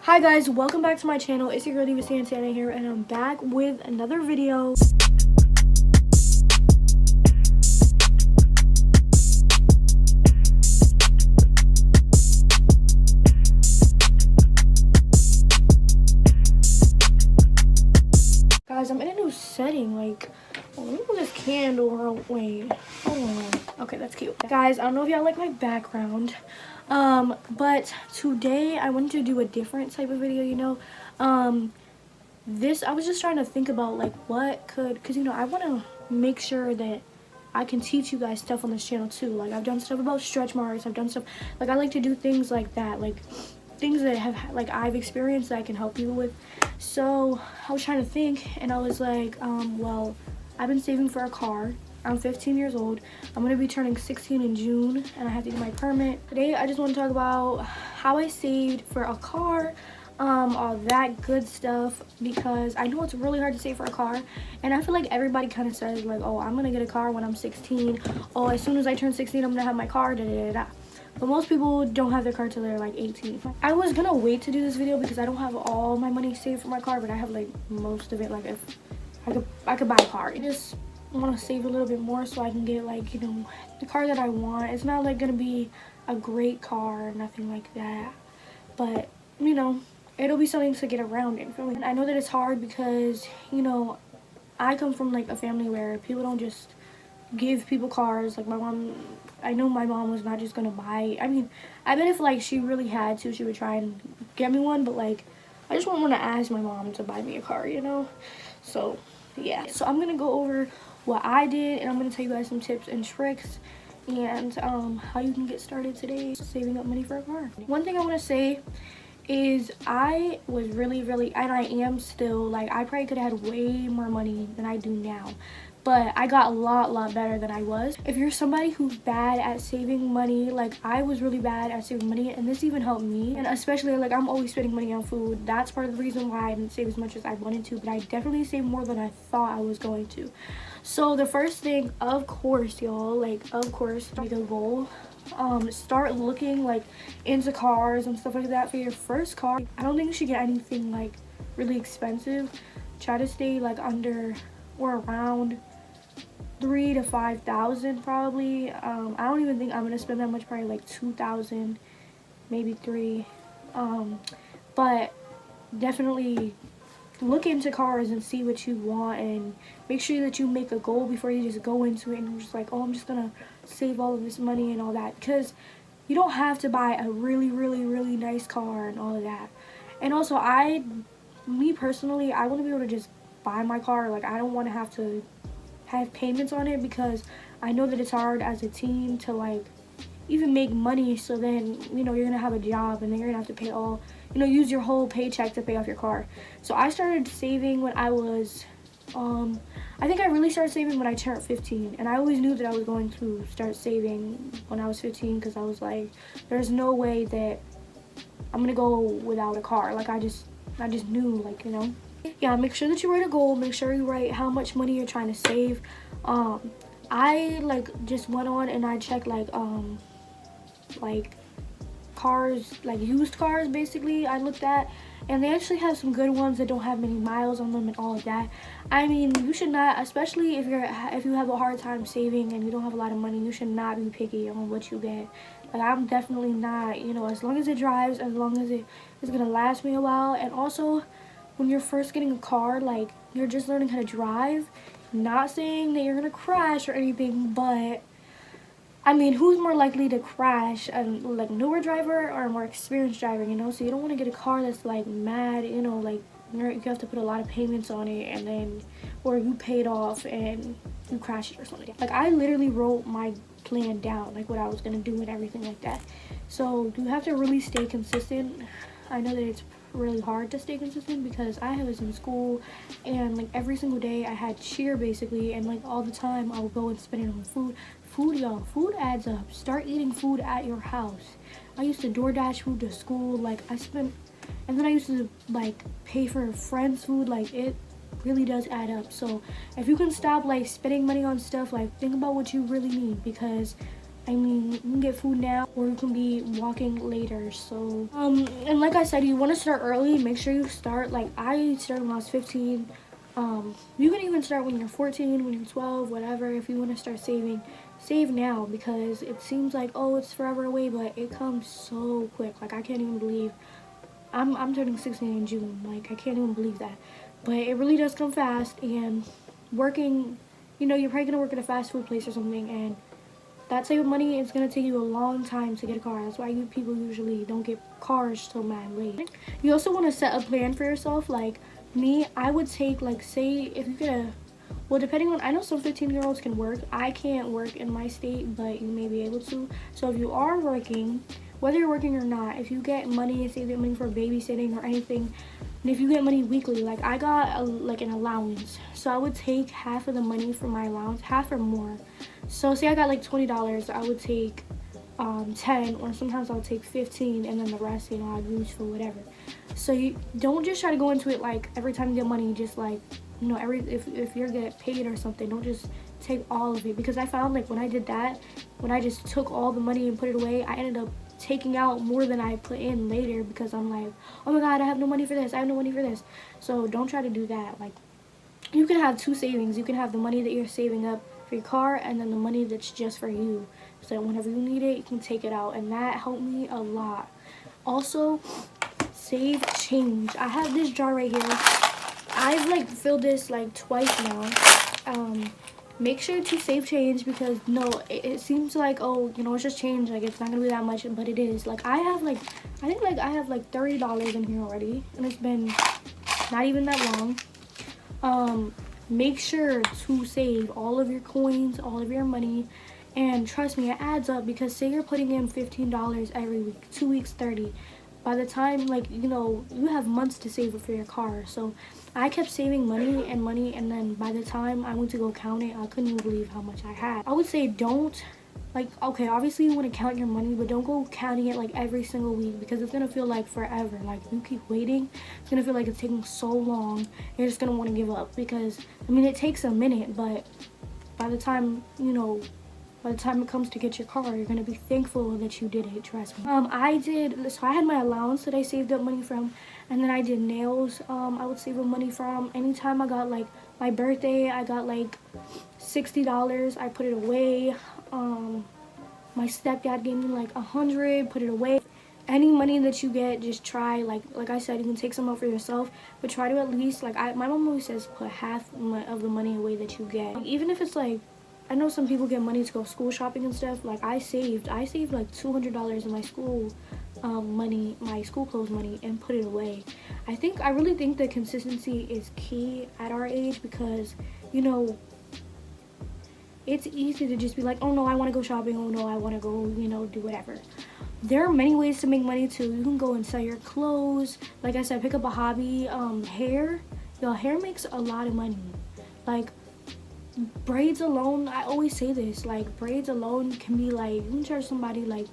Hi guys, welcome back to my channel. It's your girl Diva Santana here, and I'm back with another video. Guys, I'm in a new setting. Like, let me put this candle. Wait, hold on. Okay, that's cute. Guys, I don't know if y'all like my background. But today I wanted to do a different type of video, I was just trying to think about like what could, because I want to make sure that I can teach you guys stuff on this channel too. Like, I've done stuff about stretch marks, I've done stuff, like I like to do things like that, like things that I've experienced that I can help you with. So I was trying to think, and I was like, well, I've been saving for a car. I'm 15 years old. I'm gonna be turning 16 in June, and I have to get my permit. Today, I just want to talk about how I saved for a car, all that good stuff, because I know it's really hard to save for a car, and I feel like everybody kind of says like, oh, I'm gonna get a car when I'm 16. Oh, as soon as I turn 16, I'm gonna have my car, da da da da. But most people don't have their car till they're like 18. I was gonna wait to do this video because I don't have all my money saved for my car, but I have like most of it. Like, if I could buy a car. I just want to save a little bit more so I can get like, the car that I want. It's not like gonna be a great car or nothing like that, but it'll be something to get around in. And I know that it's hard because I come from like a family where people don't just give people cars. Like, my mom, I know my mom was not just gonna buy, I bet if like she really had to, she would try and get me one, but like I just wouldn't want to ask my mom to buy me a car, so yeah. So I'm gonna go over what I did, and I'm gonna tell you guys some tips and tricks and how you can get started today saving up money for a car. One thing I want to say is I was really, and I am still, like, I probably could have had way more money than I do now, but I got a lot better than I was. If you're somebody who's bad at saving money, like I was really bad at saving money, and this even helped me, and especially like I'm always spending money on food. That's part of the reason why I didn't save as much as I wanted to, but I definitely saved more than I thought I was going to. So the first thing, of course, y'all, like, of course, make a goal. Start looking like into cars and stuff like that for your first car. I don't think you should get anything like really expensive. Try to stay like under or around 3,000 to 5,000 probably. I don't even think I'm gonna spend that much, probably like 2,000, maybe 3. But definitely look into cars and see what you want, and make sure that you make a goal before you just go into it and you're just like, oh, I'm just gonna save all of this money and all that, because you don't have to buy a really nice car and all of that. And also, me personally, I want to be able to just buy my car. Like, I don't want to have payments on it, because I know that it's hard as a teen to like even make money. So then you're gonna have a job, and then you're gonna have to pay all, use your whole paycheck to pay off your car. So I started saving when I was I think I really started saving when I turned 15, and I always knew that I was going to start saving when I was 15, because I was like, there's no way that I'm gonna go without a car. Like, I just knew, like, yeah. Make sure that you write a goal. Make sure you write how much money you're trying to save. I like just went on and I checked like cars, like used cars basically. I looked at, and they actually have some good ones that don't have many miles on them and all of that. You should not, especially if you have a hard time saving and you don't have a lot of money, you should not be picky on what you get. Like, I'm definitely not, as long as it drives, as long as it is gonna last me a while. And also, when you're first getting a car, like, you're just learning how to drive. Not saying that you're gonna crash or anything, but who's more likely to crash, like newer driver or a more experienced driver, So you don't want to get a car that's like mad, like you have to put a lot of payments on it, and then, or you paid off and you crash it or something. Like, I literally wrote my plan down, like what I was gonna do and everything like that. So you have to really stay consistent. I know that it's really hard to stay consistent, because I was in school, and like every single day I had cheer basically, and like all the time I would go and spend it on food. Y'all, food adds up. Start eating food at your house. I used to DoorDash food to school. Like, and then I used to like pay for friends' food. Like, it really does add up. So if you can stop like spending money on stuff, like think about what you really need, because I mean, you can get food now or you can be walking later. So and like I said, you want to start early. Make sure you start, like I started when I was 15. You can even start when you're 14, when you're 12, whatever. If you want to start saving, save now, because it seems like, oh, it's forever away, but it comes so quick. Like I can't even believe I'm turning 16 in June. Like I can't even believe that. But it really does come fast. And working, you know, you're probably gonna work at a fast food place or something, and that type of money is gonna take you a long time to get a car. That's why you people usually don't get cars till mad late. You also want to set a plan for yourself. Like me, I would take, like, say if you get a, well, depending on, I know some 15-year-olds can work. I can't work in my state, but you may be able to. So if you are working, whether you're working or not, if you get money, say that money for babysitting or anything, and if you get money weekly, like I got like an allowance, so I would take half of the money from my allowance, half or more. So say I got like $20, I would take 10, or sometimes I'll take 15, and then the rest, you know, I'd use for whatever. So you don't just try to go into it like every time you get money, just like, you know, if you're get paid or something, don't just take all of it. Because I found, like, when I did that, when I just took all the money and put it away, I ended up taking out more than I put in later, because I'm like, oh my god, I have no money for this, I have no money for this. So don't try to do that. Like, you can have two savings. You can have the money that you're saving up for your car, and then the money that's just for you, so that whenever you need it, you can take it out. And that helped me a lot. Also, save change. I have this jar right here. I've like filled this like twice now. Make sure to save change, because no, it seems like, oh, you know, it's just change, like it's not gonna be that much, but it is. Like I have like, I think like I have like $30 in here already, and it's been not even that long. Make sure to save all of your coins, all of your money, and trust me, it adds up. Because say you're putting in $15 every week, 2 weeks 30. By the time, like, you know, you have months to save it for your car. So I kept saving money and money, and then by the time I went to go count it, I couldn't even believe how much I had. I would say don't, like, okay, obviously you want to count your money, but don't go counting it like every single week, because it's gonna feel like forever. Like if you keep waiting, it's gonna feel like it's taking so long. You're just gonna want to give up, because I mean, it takes a minute, but by the time, you know, by the time it comes to get your car, you're gonna be thankful that you did it, trust me. So I had my allowance that I saved up money from, and then I did nails. I would save up money from. Anytime I got, like, my birthday, I got like $60, I put it away. My stepdad gave me like 100, put it away. Any money that you get, just try, like I said, you can take some out for yourself, but try to at least, like, my mom always says, put half of the money away that you get. Like, even if it's like, I know some people get money to go school shopping and stuff. Like I saved like $200 in my school money, my school clothes money, and put it away. I really think that consistency is key at our age, because, you know, it's easy to just be like, oh no, I want to go shopping, oh no, I want to go, you know, do whatever. There are many ways to make money too. You can go and sell your clothes. Like I said, pick up a hobby. Hair. Your hair makes a lot of money. Like, braids alone, I always say this, like, braids alone can be like, you can charge somebody like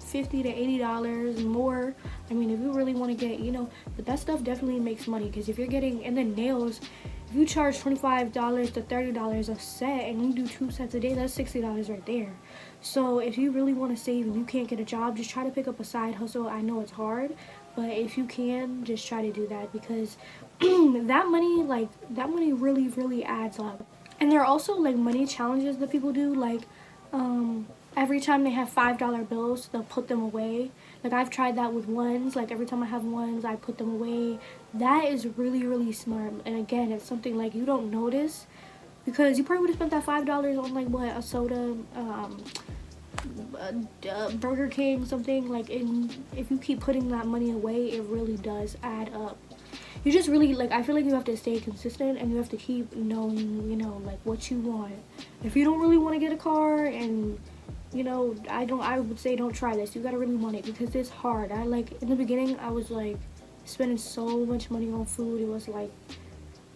$50 to $80 more. I mean, if you really want to get, you know, but that stuff definitely makes money. Because if you're getting, and then nails, if you charge $25 to $30 a set, and you do 2 sets a day, that's $60 right there. So if you really want to save and you can't get a job, just try to pick up a side hustle. I know it's hard, but if you can, just try to do that, because that money really adds up. And there are also like money challenges that people do, like every time they have $5 bills, they'll put them away. Like I've tried that with ones. Like every time I have ones, I put them away. That is really smart. And again, it's something like you don't notice, because you probably would have spent that $5 on like what, a soda, Burger King, something like. If you keep putting that money away, it really does add up. You just really, like, I feel like you have to stay consistent, and you have to keep knowing, you know, like, what you want. If you don't really want to get a car, and, you know, I would say don't try this. You gotta really want it, because it's hard. In the beginning, I was like spending so much money on food. It was like,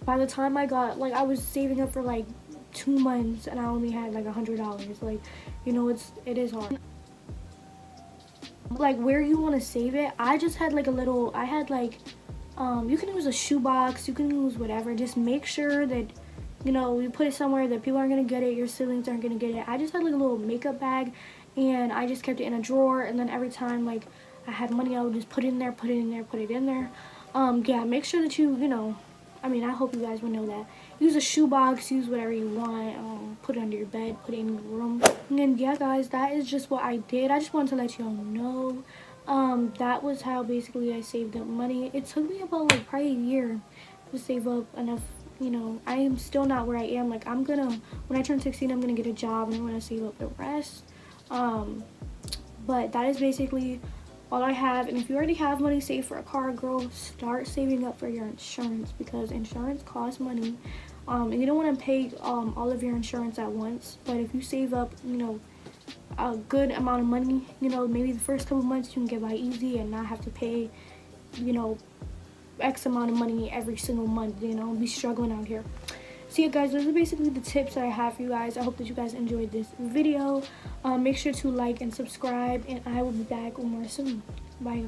by the time I got, like, I was saving up for like 2 months, and I only had like $100. Like, you know, it is hard. Like, where you want to save it, I just had like you can use a shoebox, you can use whatever. Just make sure that, you know, you put it somewhere that people aren't gonna get it, your siblings aren't gonna get it. I just had like a little makeup bag, and I just kept it in a drawer, and then every time like I had money, I would just put it in there, put it in there, put it in there. Yeah, make sure that you know, I mean, I hope you guys will know that. Use a shoebox, use whatever you want, put it under your bed, put it in your room. And yeah, guys, that is just what I did. I just wanted to let y'all know. That was how basically I saved up money. It took me about like probably a year to save up enough. You know, I am still not where I am. Like, I'm gonna, when I turn 16, I'm gonna get a job and I'm gonna save up the rest. But that is basically all I have. And if you already have money saved for a car, girl, start saving up for your insurance, because insurance costs money. And you don't want to pay all of your insurance at once. But if you save up, you know, a good amount of money, you know, maybe the first couple months you can get by easy and not have to pay, you know, X amount of money every single month, you know, be struggling out here. So yeah, guys, those are basically the tips that I have for you guys. I hope that you guys enjoyed this video. Make sure to like and subscribe, and I will be back with more soon. Bye.